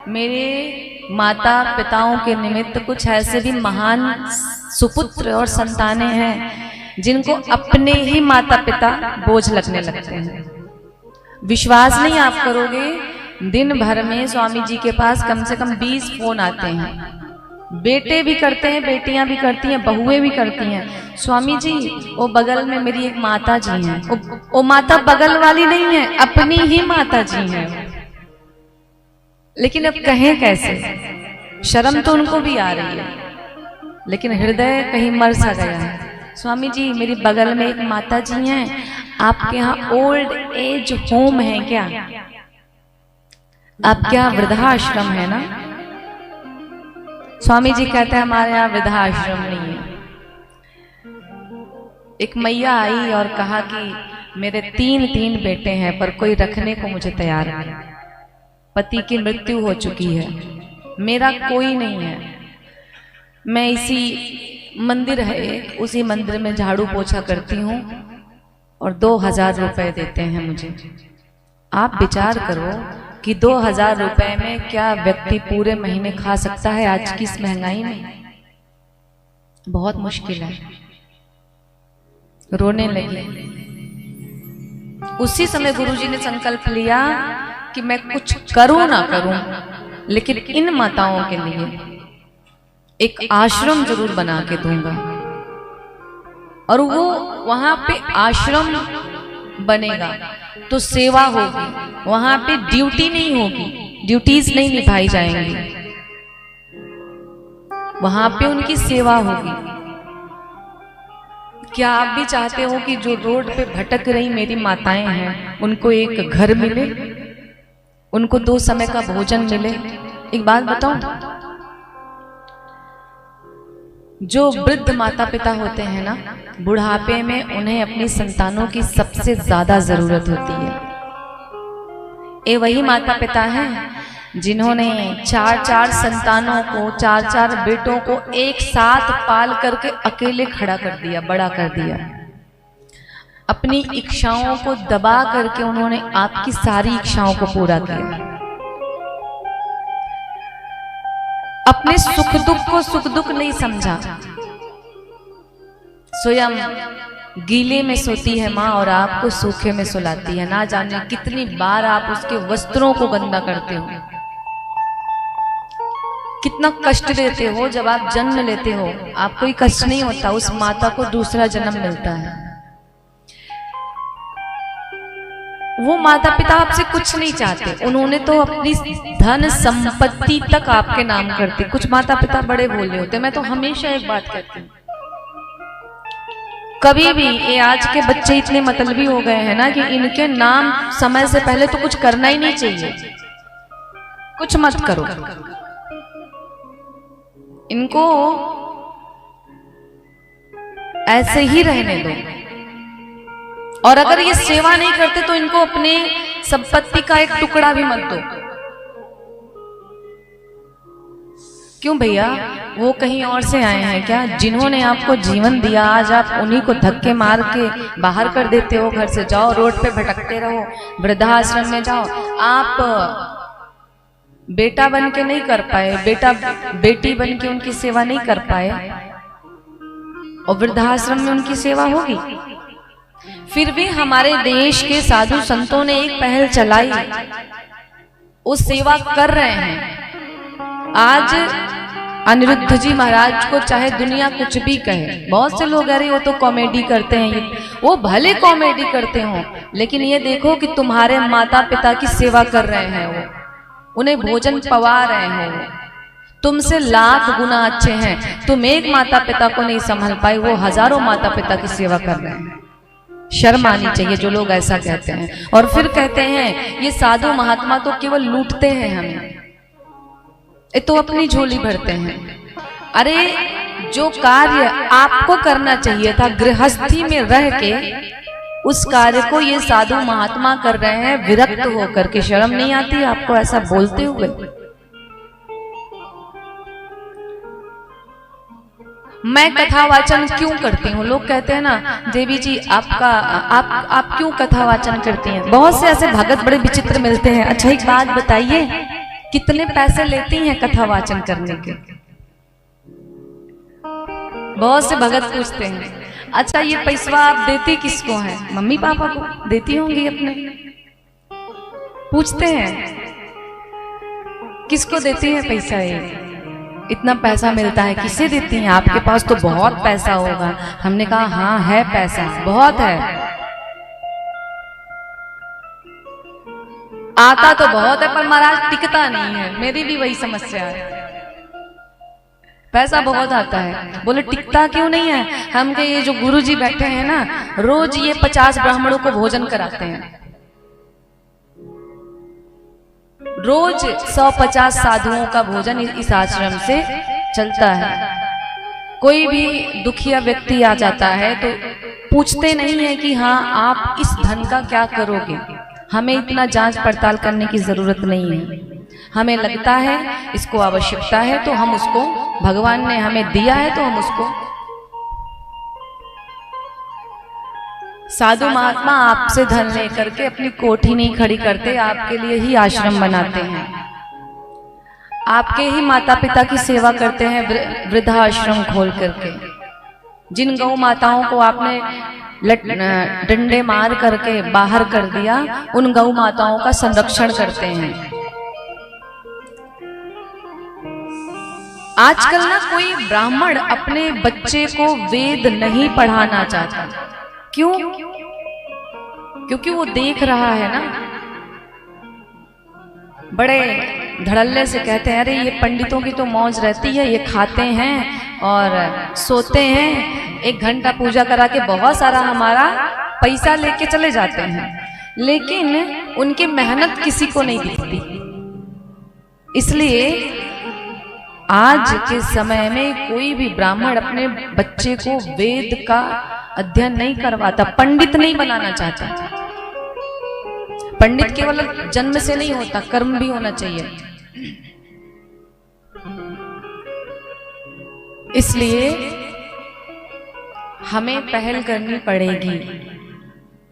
मेरे माता पिताओं के निमित्त कुछ ऐसे भी महान सुपुत्र और संतानें हैं जिनको अपने ही माता पिता बोझ लगने लगते हैं। विश्वास नहीं आप करोगे, दिन भर में स्वामी जी के पास कम से कम 20 फोन आते हैं। बेटे भी करते हैं, बेटियां भी करती हैं, बहुएं भी करती हैं। स्वामी जी वो बगल में मेरी एक माता जी हैं, वो माता बगल वाली नहीं है, अपनी ही माता जी हैं। लेकिन अब कहें कैसे, शर्म तो उनको भी आ रही है, लेकिन हृदय कहीं मर सा गया है। स्वामी जी मेरी बगल में एक माता जी हैं, आपके यहाँ ओल्ड एज होम है क्या? आपके यहाँ वृद्धाश्रम है ना? स्वामी जी कहते हैं हमारे यहाँ वृद्धाश्रम नहीं है। एक मैया आई और कहा कि मेरे तीन बेटे हैं पर कोई रखने को मुझे तैयार नहीं, पति की मृत्यु हो चुकी है, मेरा कोई नहीं है। मैं इसी मंदिर है, उसी मंदिर में झाड़ू पोछा करती हूँ और 2000 रुपए देते हैं मुझे। आप विचार करो कि 2000 रुपए में क्या व्यक्ति पूरे महीने खा सकता है आज की इस महंगाई में? बहुत मुश्किल है। रोने लगी। उसी समय गुरुजी ने संकल्प लिया कि मैं कुछ करूं ना करूं, लेकिन इन माताओं के लिए एक आश्रम जरूर बना के दूंगा। और वो वहां पे आश्रम बनेगा तो सेवा होगी, वहां पे ड्यूटी नहीं होगी, ड्यूटीज नहीं निभाई जाएंगी, वहां पे उनकी सेवा होगी। क्या आप भी चाहते हो कि जो रोड पे भटक रही मेरी माताएं हैं उनको एक घर मिले, उनको 2 समय का भोजन मिले? एक बात बताऊं, जो वृद्ध माता पिता होते हैं ना, बुढ़ापे में उन्हें अपनी संतानों की सबसे ज्यादा जरूरत होती है। ये वही माता पिता हैं जिन्होंने 4-4 संतानों को, 4-4 बेटों को एक साथ पाल करके अकेले खड़ा कर दिया, बड़ा कर दिया। अपनी इच्छाओं को दबा करके उन्होंने आपकी सारी इच्छाओं को पूरा किया। अपने सुख दुख को सुख दुख नहीं समझा। स्वयं गीले में सोती है माँ और आपको सूखे में सुलाती है। ना जाने कितनी बार आप उसके वस्त्रों को गंदा करते हो, कितना कष्ट देते हो। जब आप जन्म लेते हो आपको ही कष्ट नहीं होता, उस माता को दूसरा जन्म मिलता है। वो माता पिता आपसे कुछ नहीं चाहते, उन्होंने तो अपनी धन संपत्ति तक आपके नाम करती। कुछ माता पिता बड़े भोले होते। मैं तो हमेशा एक बात कहती हूँ, कभी भी ये आज के बच्चे इतने मतलबी हो गए हैं ना कि इनके नाम समय से पहले तो कुछ करना ही नहीं चाहिए। कुछ मत करो, इनको ऐसे ही रहने दो। और अगर ये सेवा नहीं करते तो इनको अपने संपत्ति का एक टुकड़ा भी मत दो। क्यों भैया, वो कहीं और से आए हैं क्या? जिन्होंने आपको जीवन दिया, आज आप उन्हीं को धक्के मार के बाहर कर देते हो घर से। जाओ रोड पे भटकते रहो, वृद्धाश्रम में जाओ। आप बेटा बन के नहीं कर पाए, बेटी बन के उनकी सेवा नहीं कर पाए, और वृद्धाश्रम में उनकी सेवा होगी। फिर भी हमारे देश के साधु संतों ने एक पहल चलाई, वो सेवा कर रहे हैं। आज अनिरुद्ध जी महाराज को चाहे दुनिया कुछ भी कहे, बहुत से लोग अरे वो तो कॉमेडी करते हैं, वो भले कॉमेडी करते हो, लेकिन ये देखो कि तुम्हारे माता पिता की सेवा कर रहे हैं, वो उन्हें भोजन पवा रहे हैं, वो तुमसे लाख गुना अच्छे हैं। तुम एक माता पिता को नहीं संभाल पाए, वो हजारों माता पिता की सेवा कर रहे हैं। शर्म आनी चाहिए जो लोग ऐसा कहते हैं। और फिर कहते हैं ये साधु महात्मा तो केवल लूटते हैं हमें, ये तो अपनी झोली भरते हैं। अरे जो कार्य आपको करना चाहिए था गृहस्थी में रह के, उस कार्य को ये साधु महात्मा कर रहे हैं विरक्त होकर के। शर्म नहीं आती आपको ऐसा बोलते हुए? मैं कथा वाचन क्यों करती हूँ? लोग कहते हैं ना देवी जी आप क्यों कथा वाचन करती हैं? बहुत से ऐसे भगत बड़े विचित्र मिलते हैं। अच्छा एक बात बताइए, कितने पैसे लेती हैं कथा वाचन करने के? बहुत से भगत पूछते हैं, अच्छा ये पैसा आप देती किसको है? मम्मी पापा को देती होंगी अपने। पूछते हैं किसको देती है पैसा? ये इतना पैसा मिलता है, किसे देती हैं? आपके पास तो बहुत पैसा होगा। हमने कहा हाँ है पैसा, बहुत है, आता तो बहुत है पर महाराज टिकता नहीं है। मेरी भी वही समस्या है, पैसा बहुत आता है। बोले टिकता क्यों नहीं है? हम के ये जो गुरुजी बैठे हैं ना, रोज ये 50 ब्राह्मणों को भोजन कराते हैं, रोज 150 साधुओं का भोजन इस आश्रम से चलता है। कोई भी दुखिया व्यक्ति आ जाता है तो पूछते नहीं है कि हाँ आप इस धन का क्या करोगे। हमें इतना जांच पड़ताल करने की जरूरत नहीं है। हमें लगता है इसको आवश्यकता है तो हम उसको, भगवान ने हमें दिया है तो हम उसको। साधु महात्मा आपसे धन लेकर के अपनी कोठी नहीं खड़ी करते, आपके लिए ही आश्रम बनाते हैं, आपके ही माता पिता की सेवा करते हैं वृद्धाश्रम खोल करके। जिन गौ माताओं को आपने डंडे मार करके बाहर कर दिया, उन गौ माताओं का संरक्षण करते हैं। आजकल ना कोई ब्राह्मण अपने बच्चे को वेद नहीं पढ़ाना चाहता। क्यों? क्योंकि वो देख रहा है ना, बड़े धड़ल्ले से कहते हैं अरे ये पंडितों की तो मौज रहती है, ये खाते हैं और सोते हैं, 1 घंटा पूजा करा के बहुत सारा हमारा पैसा लेके चले जाते हैं, लेकिन उनकी मेहनत किसी को नहीं दिखती। इसलिए आज के समय में कोई भी ब्राह्मण अपने बच्चे को वेद का अध्ययन नहीं करवाता, पंडित नहीं बनाना चाहता। पंडित केवल जन्म से नहीं होता, कर्म भी होना चाहिए। इसलिए हमें पहल करनी पड़ेगी